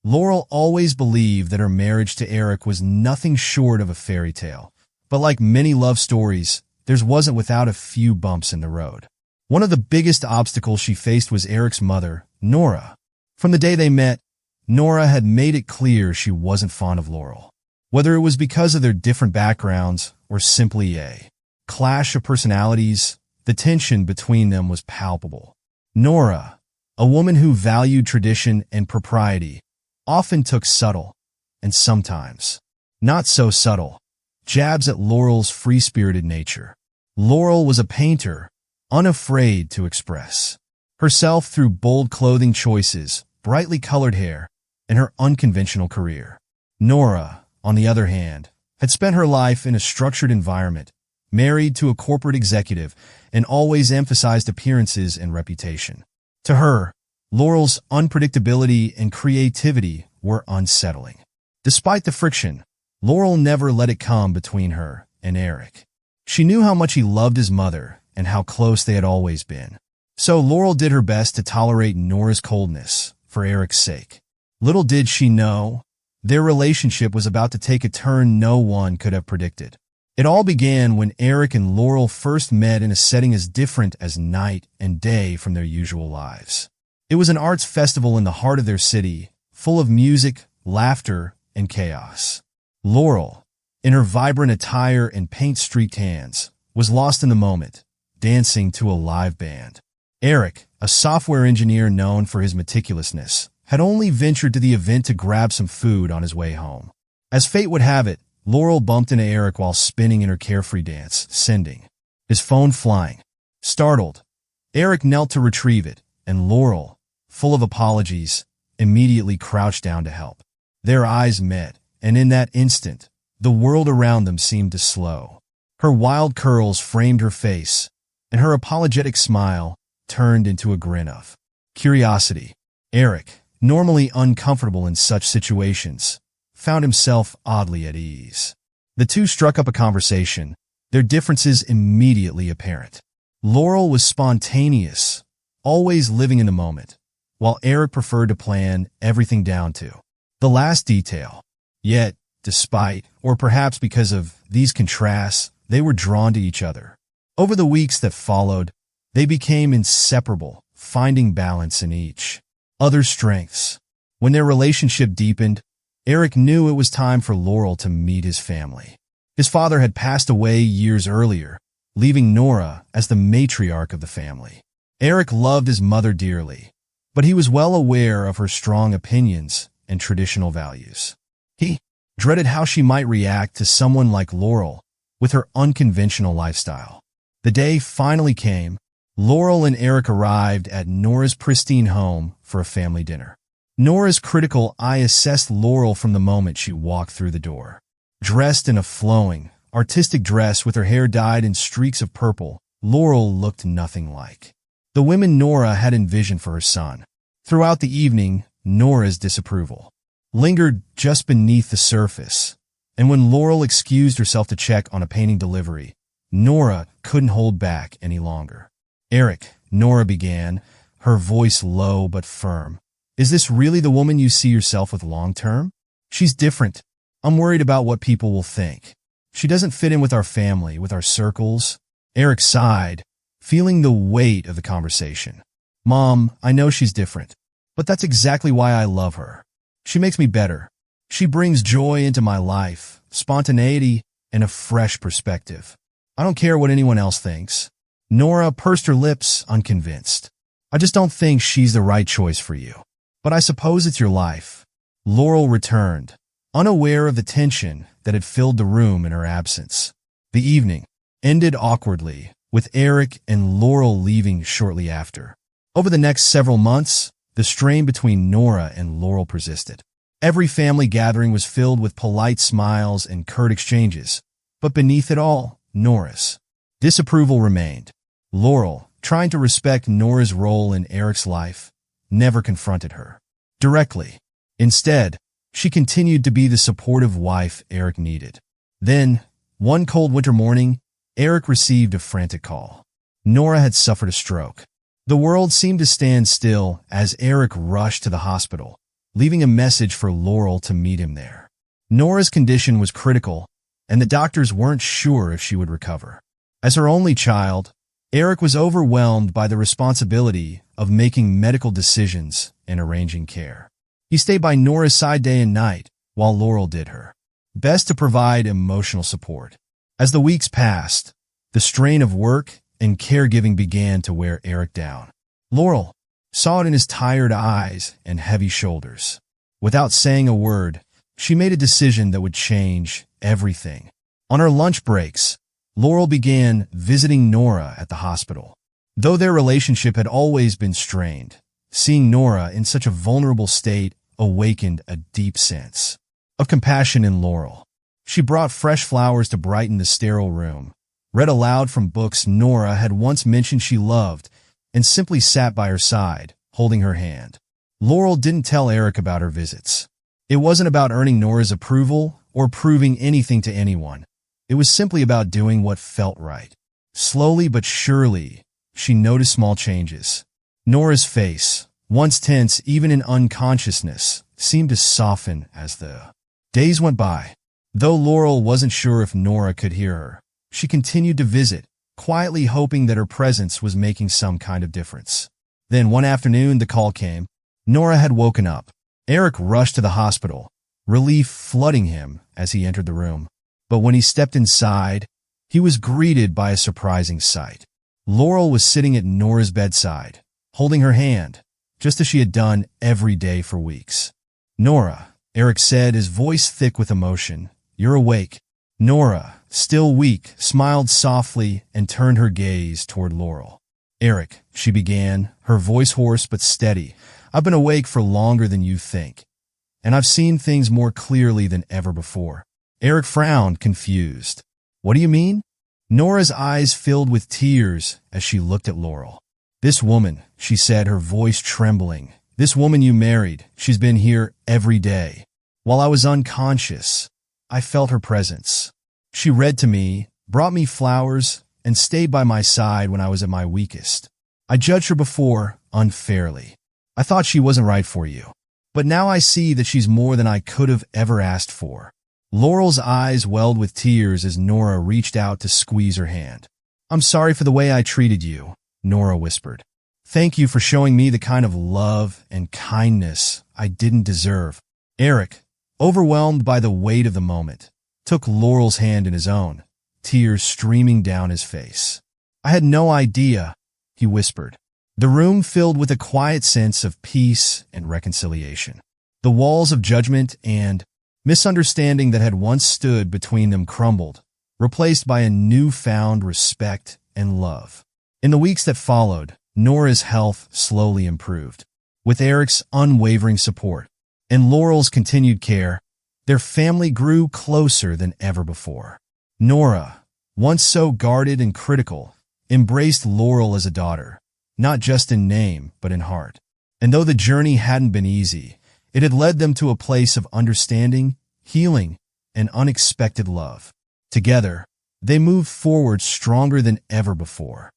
Laurel always believed that her marriage to Eric was nothing short of a fairy tale. But like many love stories, theirs wasn't without a few bumps in the road. One of the biggest obstacles she faced was Eric's mother, Nora. From the day they met, Nora had made it clear she wasn't fond of Laurel. Whether it was because of their different backgrounds or simply a clash of personalities, the tension between them was palpable. Nora, a woman who valued tradition and propriety, often took subtle, and sometimes not so subtle, jabs at Laurel's free-spirited nature. Laurel was a painter, unafraid to express herself through bold clothing choices, brightly colored hair, and her unconventional career. Nora, on the other hand, had spent her life in a structured environment, married to a corporate executive, and always emphasized appearances and reputation. To her, Laurel's unpredictability and creativity were unsettling. Despite the friction, Laurel never let it come between her and Eric. She knew how much he loved his mother and how close they had always been. So Laurel did her best to tolerate Nora's coldness for Eric's sake. Little did she know, their relationship was about to take a turn no one could have predicted. It all began when Eric and Laurel first met in a setting as different as night and day from their usual lives. It was an arts festival in the heart of their city, full of music, laughter, and chaos. Laurel, in her vibrant attire and paint-streaked hands, was lost in the moment, dancing to a live band. Eric, a software engineer known for his meticulousness, had only ventured to the event to grab some food on his way home. As fate would have it, Laurel bumped into Eric while spinning in her carefree dance, sending his phone flying. Startled, Eric knelt to retrieve it, and Laurel, full of apologies, immediately crouched down to help. Their eyes met, and in that instant, the world around them seemed to slow. Her wild curls framed her face, and her apologetic smile turned into a grin of curiosity. Eric, normally uncomfortable in such situations, found himself oddly at ease. The two struck up a conversation, their differences immediately apparent. Laurel was spontaneous, always living in the moment, while Eric preferred to plan everything down to the last detail. Yet, despite, or perhaps because of, these contrasts, they were drawn to each other. Over the weeks that followed, they became inseparable, finding balance in each other's strengths. When their relationship deepened, Eric knew it was time for Laurel to meet his family. His father had passed away years earlier, leaving Nora as the matriarch of the family. Eric loved his mother dearly, but he was well aware of her strong opinions and traditional values. He dreaded how she might react to someone like Laurel with her unconventional lifestyle. The day finally came. Laurel and Eric arrived at Nora's pristine home for a family dinner. Nora's critical eye assessed Laurel from the moment she walked through the door. Dressed in a flowing, artistic dress with her hair dyed in streaks of purple, Laurel looked nothing like the women Nora had envisioned for her son. Throughout the evening, Nora's disapproval lingered just beneath the surface, and when Laurel excused herself to check on a painting delivery, Nora couldn't hold back any longer. "Eric," Nora began, her voice low but firm, "is this really the woman you see yourself with long-term? She's different. I'm worried about what people will think. She doesn't fit in with our family, with our circles." Eric sighed, feeling the weight of the conversation. "Mom, I know she's different, but that's exactly why I love her. She makes me better. She brings joy into my life, spontaneity, and a fresh perspective. I don't care what anyone else thinks." Nora pursed her lips, unconvinced. "I just don't think she's the right choice for you. But I suppose it's your life." Laurel returned, unaware of the tension that had filled the room in her absence. The evening ended awkwardly, with Eric and Laurel leaving shortly after. Over the next several months, the strain between Nora and Laurel persisted. Every family gathering was filled with polite smiles and curt exchanges, but beneath it all, Nora's disapproval remained. Laurel, trying to respect Nora's role in Eric's life, never confronted her directly. Instead, she continued to be the supportive wife Eric needed. Then, one cold winter morning, Eric received a frantic call. Nora had suffered a stroke. The world seemed to stand still as Eric rushed to the hospital, leaving a message for Laurel to meet him there. Nora's condition was critical, and the doctors weren't sure if she would recover. As her only child, Eric was overwhelmed by the responsibility of making medical decisions and arranging care. He stayed by Nora's side day and night, while Laurel did her best to provide emotional support. As the weeks passed, the strain of work and caregiving began to wear Eric down. Laurel saw it in his tired eyes and heavy shoulders. Without saying a word, she made a decision that would change everything. On her lunch breaks, Laurel began visiting Nora at the hospital. Though their relationship had always been strained, seeing Nora in such a vulnerable state awakened a deep sense of compassion in Laurel. She brought fresh flowers to brighten the sterile room, read aloud from books Nora had once mentioned she loved, and simply sat by her side, holding her hand. Laurel didn't tell Eric about her visits. It wasn't about earning Nora's approval or proving anything to anyone. It was simply about doing what felt right. Slowly but surely, she noticed small changes. Nora's face, once tense even in unconsciousness, seemed to soften as the days went by. Though Laurel wasn't sure if Nora could hear her, she continued to visit, quietly hoping that her presence was making some kind of difference. Then one afternoon the call came. Nora had woken up. Eric rushed to the hospital, relief flooding him as he entered the room. But when he stepped inside, he was greeted by a surprising sight. Laurel was sitting at Nora's bedside, holding her hand, just as she had done every day for weeks. "Nora," Eric said, his voice thick with emotion, "you're awake." Nora, still weak, smiled softly and turned her gaze toward Laurel. "Eric," she began, her voice hoarse but steady, "I've been awake for longer than you think, and I've seen things more clearly than ever before." Eric frowned, confused. "What do you mean?" Nora's eyes filled with tears as she looked at Laurel. "This woman," she said, her voice trembling, "this woman you married, she's been here every day. While I was unconscious, I felt her presence. She read to me, brought me flowers, and stayed by my side when I was at my weakest. I judged her before, unfairly. I thought she wasn't right for you. But now I see that she's more than I could have ever asked for." Laurel's eyes welled with tears as Nora reached out to squeeze her hand. "I'm sorry for the way I treated you," Nora whispered. "Thank you for showing me the kind of love and kindness I didn't deserve." Eric, overwhelmed by the weight of the moment, took Laurel's hand in his own, tears streaming down his face. "I had no idea," he whispered. The room filled with a quiet sense of peace and reconciliation. The walls of judgment and misunderstanding that had once stood between them crumbled, replaced by a newfound respect and love. In the weeks that followed, Nora's health slowly improved. With Eric's unwavering support and Laurel's continued care, their family grew closer than ever before. Nora, once so guarded and critical, embraced Laurel as a daughter, not just in name but in heart. And though the journey hadn't been easy, it had led them to a place of understanding, healing, and unexpected love. Together, they moved forward stronger than ever before.